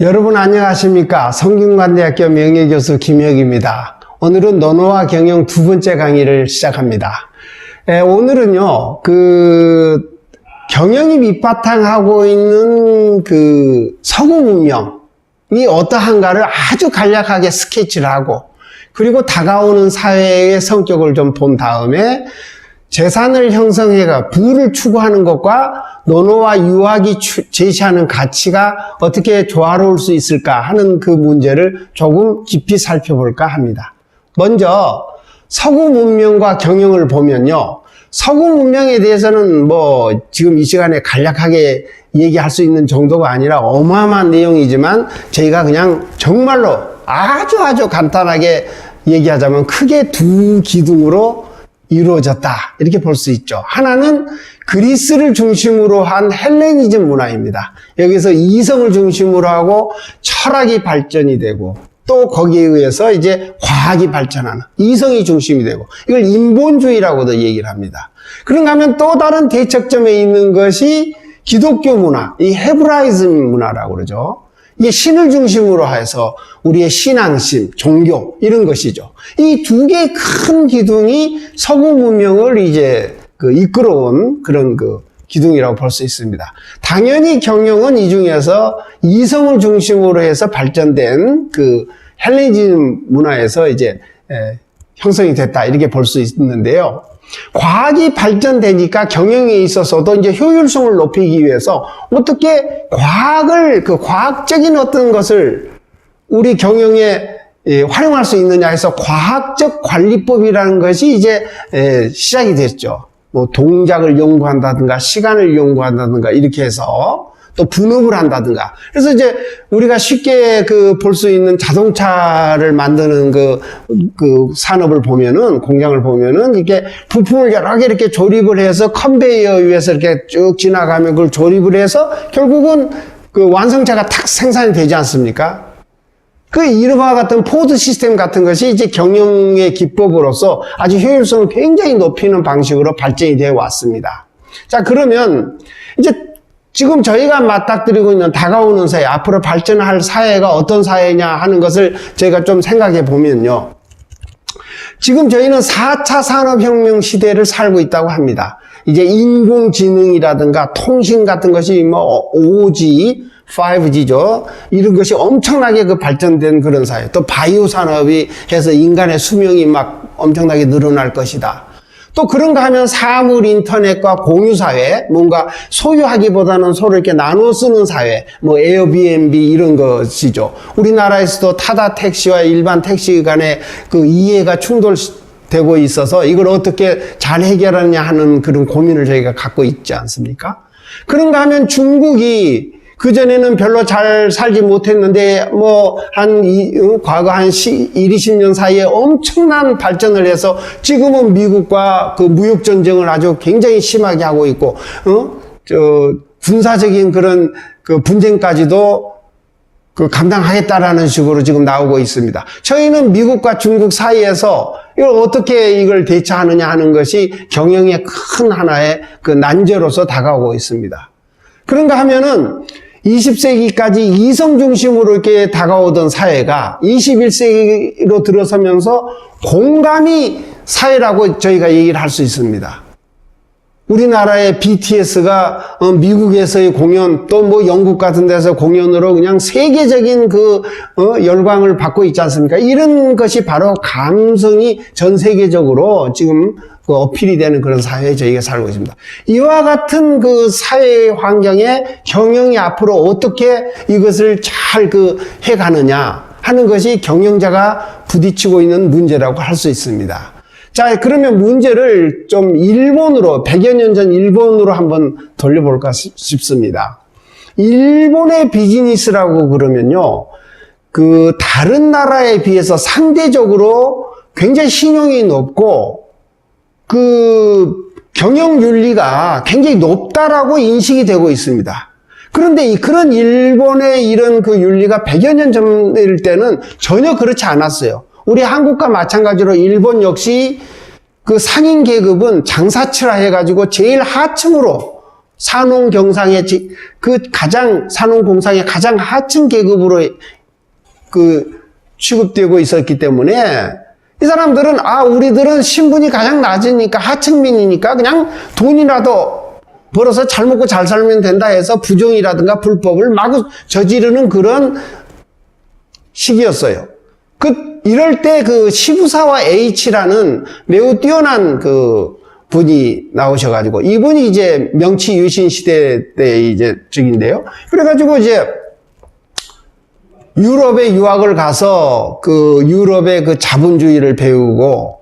여러분 안녕하십니까? 성균관대학교 명예교수 김혁입니다. 오늘은 논어와 경영 두 번째 강의를 시작합니다. 오늘은요, 경영이 밑바탕하고 있는 서구 문명이 어떠한가를 아주 간략하게 스케치를 하고, 그리고 다가오는 사회의 성격을 좀 본 다음에 재산을 형성해가 부를 추구하는 것과 논어와 유학이 제시하는 가치가 어떻게 조화로울 수 있을까 하는 그 문제를 조금 깊이 살펴볼까 합니다. 먼저 서구 문명과 경영을 보면요, 서구 문명에 대해서는 지금 이 시간에 간략하게 얘기할 수 있는 정도가 아니라 어마어마한 내용이지만 저희가 그냥 정말로 아주 간단하게 얘기하자면 크게 두 기둥으로 이루어졌다, 이렇게 볼 수 있죠. 하나는 그리스를 중심으로 한 헬레니즘 문화입니다. 여기서 이성을 중심으로 하고 철학이 발전이 되고, 또 거기에 의해서 이제 과학이 발전하는, 이성이 중심이 되고, 이걸 인본주의라고도 얘기를 합니다. 그런가 하면 또 다른 대척점에 있는 것이 기독교 문화, 이 헤브라이즘 문화라고 그러죠. 이게 신을 중심으로 해서 우리의 신앙심, 종교, 이런 것이죠. 이 두 개의 큰 기둥이 서구 문명을 이제 이끌어온 그런 기둥이라고 볼 수 있습니다. 당연히 경영은 이 중에서 이성을 중심으로 해서 발전된 헬레니즘 문화에서 이제 형성이 됐다, 이렇게 볼 수 있는데요. 과학이 발전되니까 경영에 있어서도 이제 효율성을 높이기 위해서 어떻게 과학적인 어떤 것을 우리 경영에 활용할 수 있느냐 해서 과학적 관리법이라는 것이 이제 시작이 됐죠. 동작을 연구한다든가 시간을 연구한다든가 이렇게 해서 또 분업을 한다든가. 그래서 이제 우리가 쉽게 볼 수 있는 자동차를 만드는 산업을 보면은, 공장을 보면은 이렇게 부품을 여러 개 이렇게 조립을 해서 컨베이어 위에서 이렇게 쭉 지나가면 그걸 조립을 해서 결국은 완성차가 탁 생산이 되지 않습니까? 이름과 같은 포드 시스템 같은 것이 이제 경영의 기법으로서 아주 효율성을 굉장히 높이는 방식으로 발전이 되어 왔습니다. 자, 그러면 이제 지금 저희가 맞닥뜨리고 있는 다가오는 사회, 앞으로 발전할 사회가 어떤 사회냐 하는 것을 저희가 좀 생각해 보면요. 지금 저희는 4차 산업혁명 시대를 살고 있다고 합니다. 이제 인공지능이라든가 통신 같은 것이 5G, 5G죠. 이런 것이 엄청나게 발전된 그런 사회. 또 바이오 산업이 해서 인간의 수명이 엄청나게 늘어날 것이다. 또 그런가 하면 사물 인터넷과 공유 사회, 뭔가 소유하기보다는 서로 이렇게 나눠 쓰는 사회, 에어비앤비 이런 것이죠. 우리나라에서도 타다 택시와 일반 택시 간의 이해가 충돌되고 있어서 이걸 어떻게 잘 해결하느냐 하는 그런 고민을 저희가 갖고 있지 않습니까? 그런가 하면 중국이 그전에는 별로 잘 살지 못했는데, 과거 한 20년 사이에 엄청난 발전을 해서 지금은 미국과 무역전쟁을 아주 굉장히 심하게 하고 있고, 군사적인 그런 분쟁까지도 감당하겠다라는 식으로 지금 나오고 있습니다. 저희는 미국과 중국 사이에서 이걸 대처하느냐 하는 것이 경영의 큰 하나의 난제로서 다가오고 있습니다. 그런가 하면은 20세기까지 이성 중심으로 이렇게 다가오던 사회가 21세기로 들어서면서 공감이 사회라고 저희가 얘기를 할 수 있습니다. 우리나라의 BTS가 미국에서의 공연, 또 영국 같은 데서 공연으로 그냥 세계적인 열광을 받고 있지 않습니까? 이런 것이 바로 감성이 전 세계적으로 지금 어필이 되는 그런 사회에 저희가 살고 있습니다. 이와 같은 사회 환경에 경영이 앞으로 어떻게 이것을 잘 해가느냐 하는 것이 경영자가 부딪히고 있는 문제라고 할 수 있습니다. 자, 그러면 문제를 좀 100여 년 전 일본으로 한번 돌려볼까 싶습니다. 일본의 비즈니스라고 그러면요, 다른 나라에 비해서 상대적으로 굉장히 신용이 높고, 경영 윤리가 굉장히 높다라고 인식이 되고 있습니다. 그런데 그런 일본의 이런 윤리가 100여 년 전일 때는 전혀 그렇지 않았어요. 우리 한국과 마찬가지로 일본 역시 상인 계급은 장사치라 해가지고 제일 하층으로 산업경상의 산업공상의 가장 하층 계급으로 취급되고 있었기 때문에 이 사람들은 우리들은 신분이 가장 낮으니까 하층민이니까 그냥 돈이라도 벌어서 잘 먹고 잘 살면 된다 해서 부정이라든가 불법을 마구 저지르는 그런 시기였어요. 이럴 때 시부사와 H라는 매우 뛰어난 분이 나오셔가지고, 이분이 이제 명치 유신 시대 때 이제 적인데요. 그래가지고 이제 유럽에 유학을 가서 유럽의 자본주의를 배우고,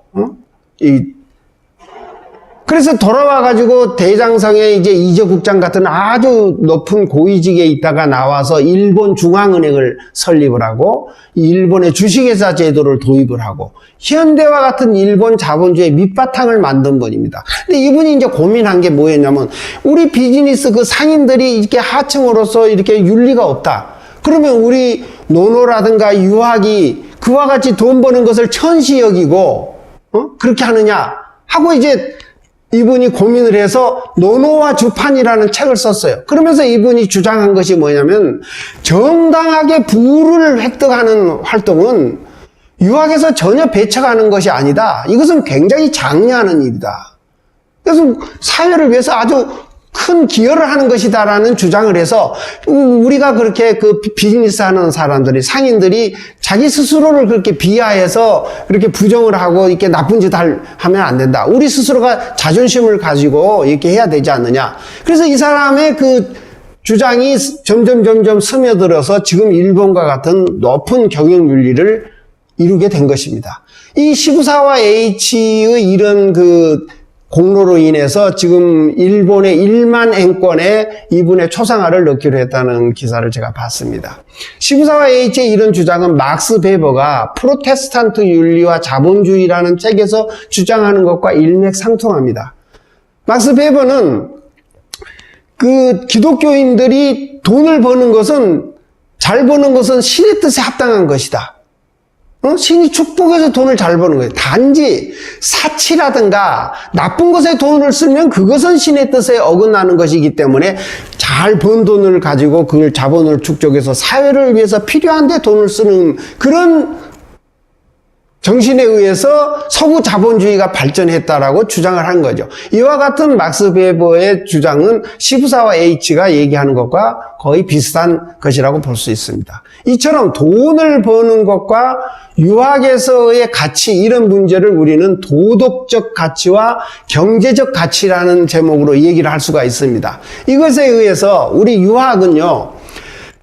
그래서 돌아와가지고 대장성에 이제 이재국장 같은 아주 높은 고위직에 있다가 나와서 일본 중앙은행을 설립을 하고 일본의 주식회사 제도를 도입을 하고 현대와 같은 일본 자본주의 밑바탕을 만든 분입니다. 근데 이분이 이제 고민한 게 뭐였냐면 우리 비즈니스 상인들이 이렇게 하층으로서 이렇게 윤리가 없다. 그러면 우리 노노라든가 유학이 그와 같이 돈 버는 것을 천시 여기고 그렇게 하느냐 하고 이제 이분이 고민을 해서 노노와 주판이라는 책을 썼어요. 그러면서 이분이 주장한 것이 뭐냐면 정당하게 부를 획득하는 활동은 유학에서 전혀 배척하는 것이 아니다. 이것은 굉장히 장려하는 일이다. 그래서 사회를 위해서 아주 큰 기여를 하는 것이다라는 주장을 해서 우리가 그렇게 비즈니스 하는 사람들이 상인들이 자기 스스로를 그렇게 비하해서 그렇게 부정을 하고 이렇게 나쁜 짓 하면 안 된다. 우리 스스로가 자존심을 가지고 이렇게 해야 되지 않느냐. 그래서 이 사람의 주장이 점점 스며들어서 지금 일본과 같은 높은 경영 윤리를 이루게 된 것입니다. 이 시부사와 H의 이런 공로로 인해서 지금 일본의 1만 엔권에 이분의 초상화를 넣기로 했다는 기사를 제가 봤습니다. 시부사와 H의 이런 주장은 막스 베버가 프로테스탄트 윤리와 자본주의라는 책에서 주장하는 것과 일맥상통합니다. 막스 베버는 기독교인들이 돈을 버는 것은 잘 버는 것은 신의 뜻에 합당한 것이다. 신이 축복해서 돈을 잘 버는 거예요. 단지 사치라든가 나쁜 것에 돈을 쓰면 그것은 신의 뜻에 어긋나는 것이기 때문에 잘 번 돈을 가지고 그걸 자본을 축적해서 사회를 위해서 필요한데 돈을 쓰는 그런 정신에 의해서 서구 자본주의가 발전했다라고 주장을 한 거죠. 이와 같은 막스 베버의 주장은 시부사와 H가 얘기하는 것과 거의 비슷한 것이라고 볼 수 있습니다. 이처럼 돈을 버는 것과 유학에서의 가치, 이런 문제를 우리는 도덕적 가치와 경제적 가치라는 제목으로 얘기를 할 수가 있습니다. 이것에 의해서 우리 유학은요,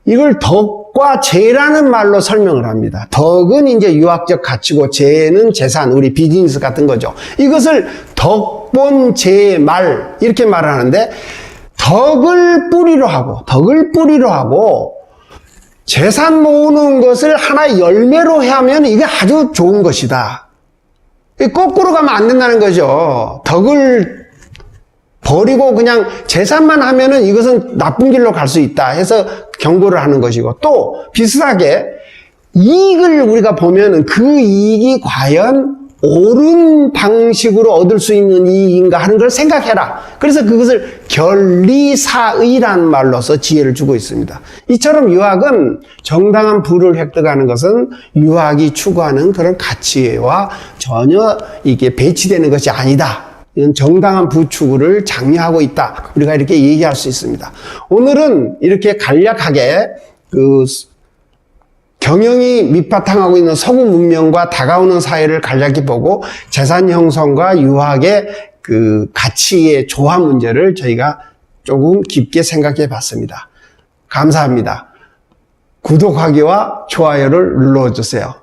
이걸 덕과 재라는 말로 설명을 합니다. 덕은 이제 유학적 가치고 재는 재산, 우리 비즈니스 같은 거죠. 이것을 덕본 재말 이렇게 말을 하는데 덕을 뿌리로 하고 재산 모으는 것을 하나의 열매로 하면 이게 아주 좋은 것이다. 거꾸로 가면 안 된다는 거죠. 덕을 버리고 그냥 재산만 하면은 이것은 나쁜 길로 갈 수 있다 해서 경고를 하는 것이고, 또 비슷하게 이익을 우리가 보면은 그 이익이 과연 옳은 방식으로 얻을 수 있는 이익인가 하는 걸 생각해라. 그래서 그것을 결리사의라는 말로서 지혜를 주고 있습니다. 이처럼 유학은 정당한 부를 획득하는 것은 유학이 추구하는 그런 가치와 전혀 이게 배치되는 것이 아니다. 이건 정당한 부추구를 장려하고 있다. 우리가 이렇게 얘기할 수 있습니다. 오늘은 이렇게 간략하게 경영이 밑바탕하고 있는 서구 문명과 다가오는 사회를 간략히 보고 재산 형성과 유학의 가치의 조화 문제를 저희가 조금 깊게 생각해 봤습니다. 감사합니다. 구독하기와 좋아요를 눌러주세요.